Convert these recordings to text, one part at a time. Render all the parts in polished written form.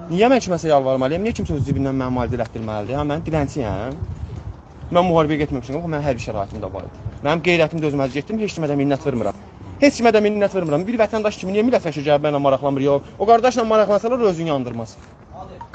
Niyə mən kiməsə yalvarmalıyam? Niyə kimsə öz cibindən mənə müalicə elətdirməlidir? Ha, mən dilənçiyəm. Mən müharibəyə getməmişəm, amma mənim hərbi şəraitim də var idi. Mənim qeyrətim dözməz getdim, heç kimə də minnət vermirəm. Heç kimə də minnət vermirəm. Bir vətəndaş kimi niyə millət vəkili gəlib mənlə maraqlanmır? Yox, o qardaşla maraqlansalar özünü yandırmaz.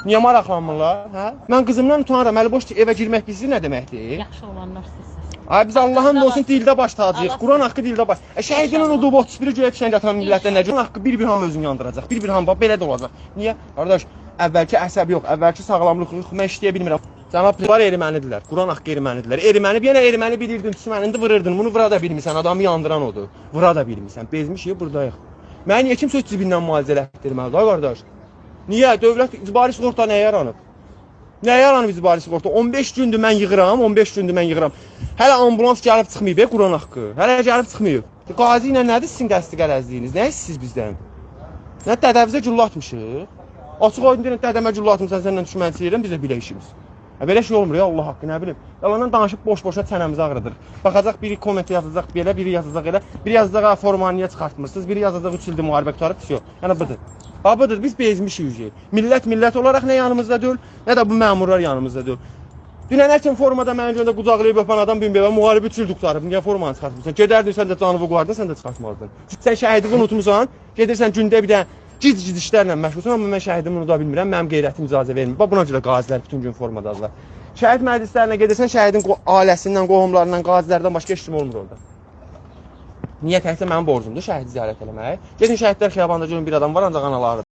Niyə maraqlanmırlar? Hə? Mən qızımdan utanıram. Əli boş evə girmək bizdə nə deməkdir? Yaxşı olanlar sizsiniz. Ay biz Allahın olsun dildə baş tacıyıq. Quran haqqı dildə baş. Şəhidinin o 31-i göyə fişəng atan millətdən nə? Quran haqqı bir hamı özünü yandıracaq. Bir hamı belə də olacaq. Niyə? Qardaş, əvvəlki əsəb yox, əvvəlki sağlamlıq yox. Mən işləyə bilmirəm. Cənab var ermənidirlər. Quran haqqı ermənidirlər. Erməni yenə erməni bilirdin, düşmənində vururdun. Bunu vura da bilmirsən. Adamı yandıran odur. Vura da bilmirsən. Bezmişik burdayıq. Mən niyə kimsə öz cibindən müalicə elətdirməlidir, ay qardaş? Niyə? Dövlət icbari sığorta nəyə yaranıb? Nəyə yaranıb icbari sığorta? 15 gündür mən yığıram, 15 gündür mən yığıram. Hələ ambulans gəlib çıxmayıb, Quran haqqı. Hələ gəlib çıxmayıb. Qazi ilə nədir sizin qəsdi qərəzliyiniz? Nə istəyirsiniz bizdən? Nə dədəvizə güllə atmışıq? Açıq aydın deyirəm, dədəmə güllə atmışsan, səndən düşmənçi edirəm, bizə belə işimiz. Belə şey olmur ya, Allah haqqı, nə bilim. Yalandan danışıb boş-boşuna çənəmizi ağrıdır. Baxacaq, biri komment yazacaq belə, biri yazacaq elə, biri yazacaq formanı niyə çıxartmırsınız, biri yazacaq 3 ildir müharibə qutarıb, pis yox. Yəni budur. Budur, biz bezmişik. Millət olaraq nə yanımızda deyil, nə də bu məmurlar yanımızda deyil. Dünən həkim formada mənə görə qucaqlayıb öpən adam bir belə müharibə 3 il qutarıb, niyə formanı çıxartmırsan? Gedərdin, sən də canını qoyardın, sən də çıxartmazdın. Sən şəhidini unutmusan, gedirsən gündə bir dənə gic işlərlə məşğulsan, amma mən şəhidimi unuda bilmirəm, mənim qeyrətim icazə vermir. Bax buna görə qazilər bütün gün formadadılar. Şəhid məclislərinə gedirsən, şəhidin ailəsindən, qohumlarından, qazilərdən başqa heç kim olmur orada. Niyə təkcə mənim borcumdur şəhidi ziyarət eləmək? Gedin şəhidlər xiyabanda görün bir adam var, ancaq analarıdır.